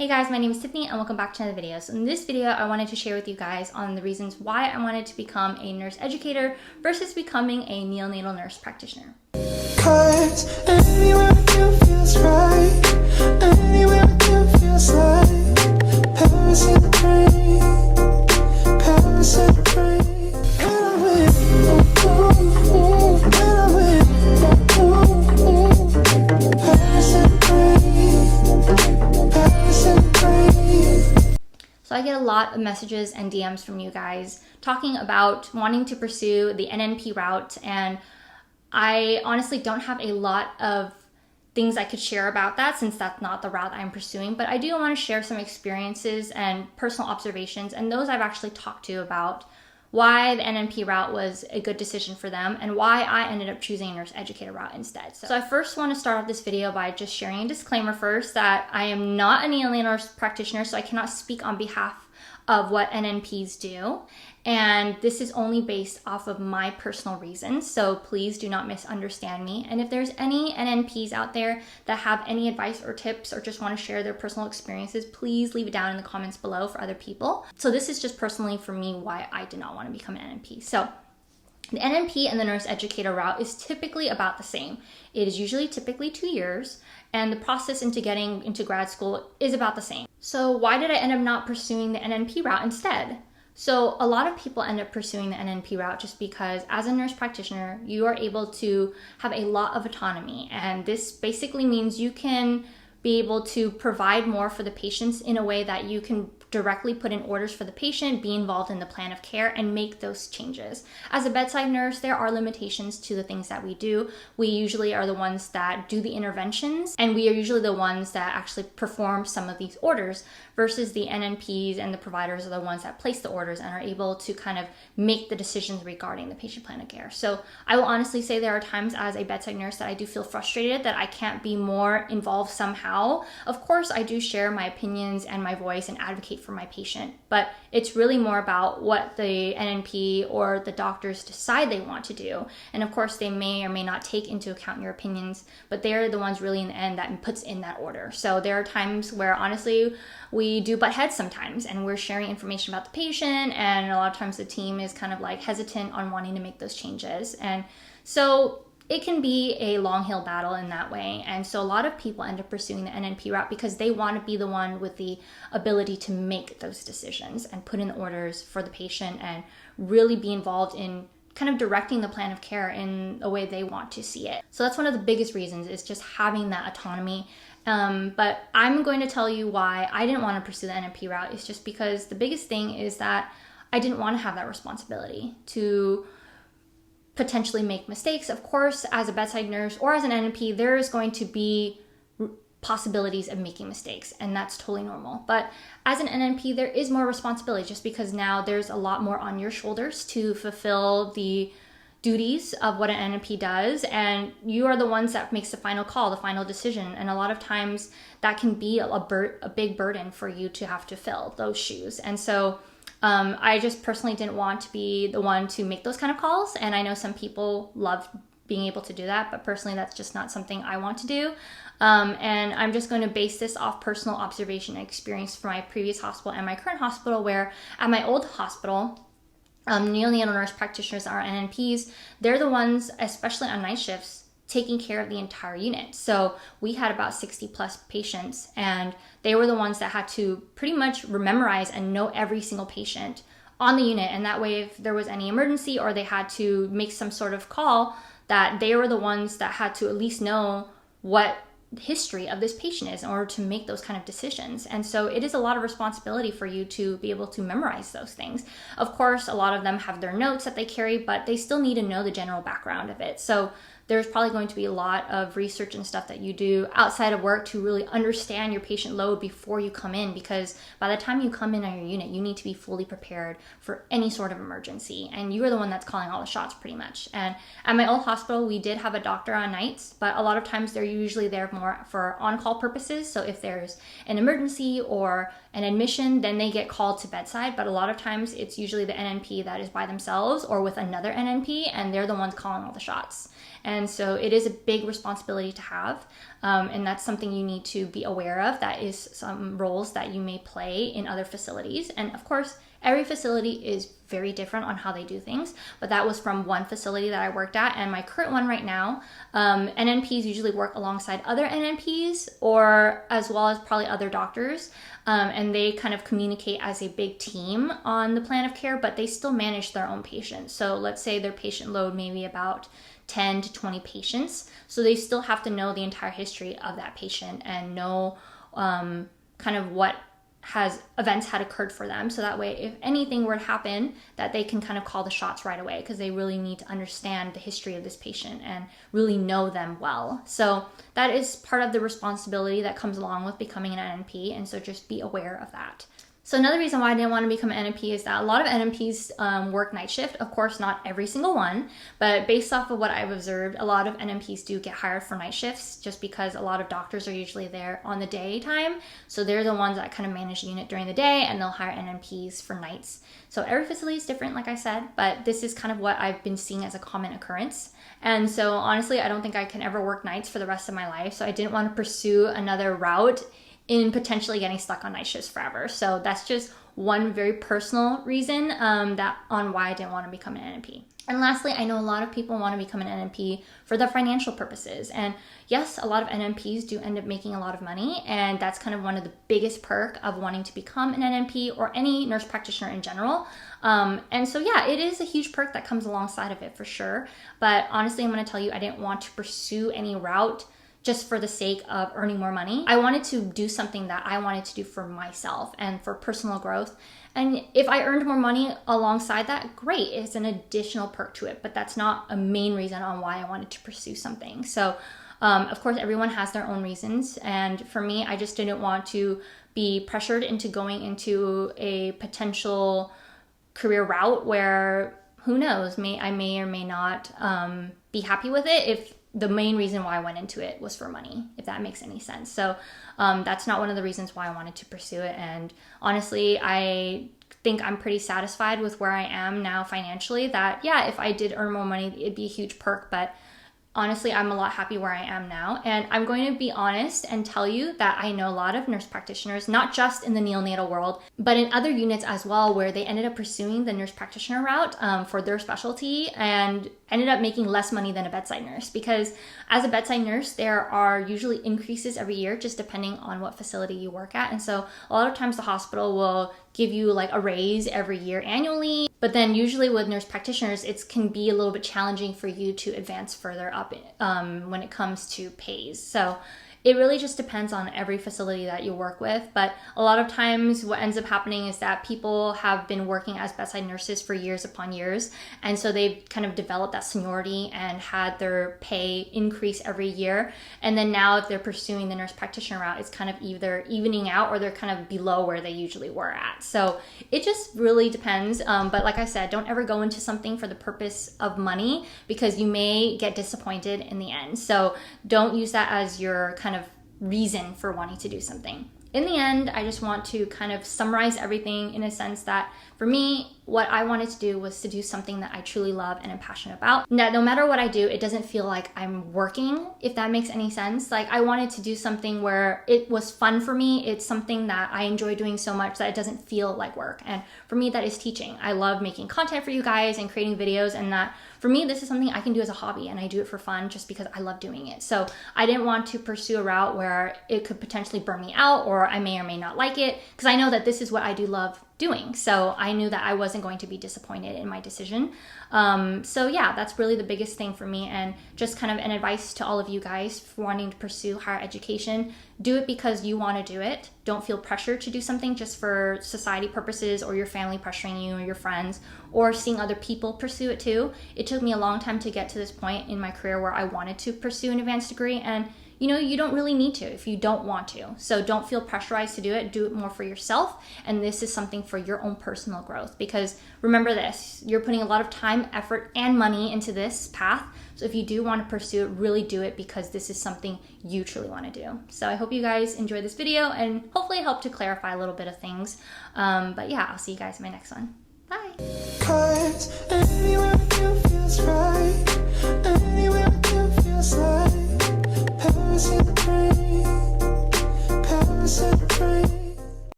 Hey guys, my name is Tiffany and welcome back to another video. So in this video, I wanted to share with you guys on the reasons why I wanted to become a nurse educator versus becoming a neonatal nurse practitioner. 'Cause anywhere you feels right, anywhere you feels like Paris in the train, Paris in the train. When I'm with you, when I'm with you, Paris in the train, Paris in the train. So I get a lot of messages and DMs from you guys talking about wanting to pursue the NNP route, and I honestly don't have a lot of things I could share about that since that's not the route I'm pursuing, but I do want to share some experiences and personal observations and those I've actually talked to about why the NNP route was a good decision for them and why I ended up choosing a nurse educator route instead. So I first want to start off this video by just sharing a disclaimer first that I am not a neonatal nurse practitioner, so I cannot speak on behalf of what NNPs do. And this is only based off of my personal reasons, so please do not misunderstand me. And if there's any NNPs out there that have any advice or tips or just want to share their personal experiences, please leave it down in the comments below for other people. So this is just personally for me why I did not want to become an NNP. So the NNP and the nurse educator route is typically about the same. It is usually typically 2 years, and the process into getting into grad school is about the same. So why did I end up not pursuing the NNP route instead? So a lot of people end up pursuing the NNP route just because as a nurse practitioner, you are able to have a lot of autonomy. And this basically means you can be able to provide more for the patients in a way that you can directly put in orders for the patient, be involved in the plan of care, and make those changes. As a bedside nurse, there are limitations to the things that we do. We usually are the ones that do the interventions, and we are usually the ones that actually perform some of these orders, versus the NNPs and the providers are the ones that place the orders and are able to kind of make the decisions regarding the patient plan of care. So I will honestly say there are times as a bedside nurse that I do feel frustrated that I can't be more involved somehow. Of course, I do share my opinions and my voice and advocate for my patient, but it's really more about what the NNP or the doctors decide they want to do. And of course, they may or may not take into account your opinions, but they're the ones really in the end that puts in that order. So there are times where honestly, we do butt heads sometimes and we're sharing information about the patient, and a lot of times the team is kind of like hesitant on wanting to make those changes. And so it can be a long hill battle in that way. And so a lot of people end up pursuing the NNP route because they want to be the one with the ability to make those decisions and put in the orders for the patient and really be involved in kind of directing the plan of care in a way they want to see it. So that's one of the biggest reasons, is just having that autonomy. But I'm going to tell you why I didn't want to pursue the NNP route. It's just because the biggest thing is that I didn't want to have that responsibility to potentially make mistakes. Of course, as a bedside nurse or as an NNP, there is going to be possibilities of making mistakes, and that's totally normal. But as an NNP, there is more responsibility just because now there's a lot more on your shoulders to fulfill the duties of what an NNP does, and you are the ones that makes the final call, the final decision. And a lot of times that can be a big burden for you to have to fill those shoes. And so I just personally didn't want to be the one to make those kind of calls. And I know some people love being able to do that, but personally that's just not something I want to do. And I'm just going to base this off personal observation and experience from my previous hospital and my current hospital, where at my old hospital, neonatal nurse practitioners are NNPs. They're the ones, especially on night shifts, taking care of the entire unit. So we had about 60 plus patients, and they were the ones that had to pretty much memorize and know every single patient on the unit. And that way, if there was any emergency or they had to make some sort of call, that they were the ones that had to at least know what history of this patient is in order to make those kind of decisions. And so it is a lot of responsibility for you to be able to memorize those things. Of course, a lot of them have their notes that they carry, but they still need to know the general background of it. So there's probably going to be a lot of research and stuff that you do outside of work to really understand your patient load before you come in, because by the time you come in on your unit, you need to be fully prepared for any sort of emergency, and you are the one that's calling all the shots pretty much. And at my old hospital, we did have a doctor on nights, but a lot of times they're usually there more for on-call purposes. So if there's an emergency or an admission, then they get called to bedside, but a lot of times it's usually the NNP that is by themselves or with another NNP, and they're the ones calling all the shots. And so it is a big responsibility to have. And that's something you need to be aware of. That is some roles that you may play in other facilities. And of course, every facility is very different on how they do things, but that was from one facility that I worked at. And my current one right now, NNPs usually work alongside other NNPs or as well as probably other doctors. And they kind of communicate as a big team on the plan of care, but they still manage their own patients. So let's say their patient load may be about 10 to 20 patients. So they still have to know the entire history of that patient and know kind of what events had occurred for them. So that way, if anything were to happen, that they can kind of call the shots right away, because they really need to understand the history of this patient and really know them well. So that is part of the responsibility that comes along with becoming an NNP. And so just be aware of that. So another reason why I didn't want to become an NNP is that a lot of NNPs work night shift. Of course, not every single one, but based off of what I've observed, a lot of NNPs do get hired for night shifts just because a lot of doctors are usually there on the daytime. So they're the ones that kind of manage the unit during the day, and they'll hire NNPs for nights. So every facility is different, like I said, but this is kind of what I've been seeing as a common occurrence. And so honestly, I don't think I can ever work nights for the rest of my life. So I didn't want to pursue another route in potentially getting stuck on night shifts forever. So that's just one very personal reason on why I didn't want to become an NNP. And lastly, I know a lot of people want to become an NNP for the financial purposes. And yes, a lot of NNPs do end up making a lot of money. And that's kind of one of the biggest perks of wanting to become an NNP or any nurse practitioner in general. And so, yeah, it is a huge perk that comes alongside of it for sure. But honestly, I'm going to tell you, I didn't want to pursue any route just for the sake of earning more money. I wanted to do something that I wanted to do for myself and for personal growth. And if I earned more money alongside that, great, it's an additional perk to it, but that's not a main reason on why I wanted to pursue something. So, of course, everyone has their own reasons. And for me, I just didn't want to be pressured into going into a potential career route where, who knows, I may or may not be happy with it if the main reason why I went into it was for money, if that makes any sense. So that's not one of the reasons why I wanted to pursue it. And honestly, I think I'm pretty satisfied with where I am now financially, that yeah, if I did earn more money, it'd be a huge perk, but honestly, I'm a lot happy where I am now. And I'm going to be honest and tell you that I know a lot of nurse practitioners, not just in the neonatal world, but in other units as well, where they ended up pursuing the nurse practitioner route for their specialty and ended up making less money than a bedside nurse. Because as a bedside nurse, there are usually increases every year, just depending on what facility you work at. And so a lot of times the hospital will give you like a raise every year annually. But then usually with nurse practitioners, it can be a little bit challenging for you to advance further up when it comes to pays. So it really just depends on every facility that you work with. But a lot of times what ends up happening is that people have been working as bedside nurses for years upon years. And so they've kind of developed that seniority and had their pay increase every year. And then now if they're pursuing the nurse practitioner route, it's kind of either evening out or they're kind of below where they usually were at. So it just really depends. But like I said, don't ever go into something for the purpose of money, because you may get disappointed in the end. So don't use that as your kind of reason for wanting to do something. In the end, I just want to kind of summarize everything in a sense that for me, what I wanted to do was to do something that I truly love and am passionate about. Now, no matter what I do, it doesn't feel like I'm working, if that makes any sense. Like, I wanted to do something where it was fun for me. It's something that I enjoy doing so much that it doesn't feel like work. And for me, that is teaching. I love making content for you guys and creating videos, and that for me, this is something I can do as a hobby, and I do it for fun just because I love doing it. So I didn't want to pursue a route where it could potentially burn me out, or I may or may not like it, because I know that this is what I do love doing. So I knew that I wasn't going to be disappointed in my decision. So yeah, that's really the biggest thing for me, and just kind of an advice to all of you guys for wanting to pursue higher education. Do it because you want to do it. Don't feel pressured to do something just for society purposes, or your family pressuring you, or your friends, or seeing other people pursue it too. It took me a long time to get to this point in my career where I wanted to pursue an advanced degree, and you know, you don't really need to if you don't want to. So don't feel pressurized to do it. Do it more for yourself. And this is something for your own personal growth, because remember this, you're putting a lot of time, effort, and money into this path. So if you do want to pursue it, really do it, because this is something you truly want to do. So I hope you guys enjoyed this video, and hopefully it helped to clarify a little bit of things. But yeah, I'll see you guys in my next one. Bye. 'Cause anywhere you feels right, anywhere you Paris in the rain, Paris in the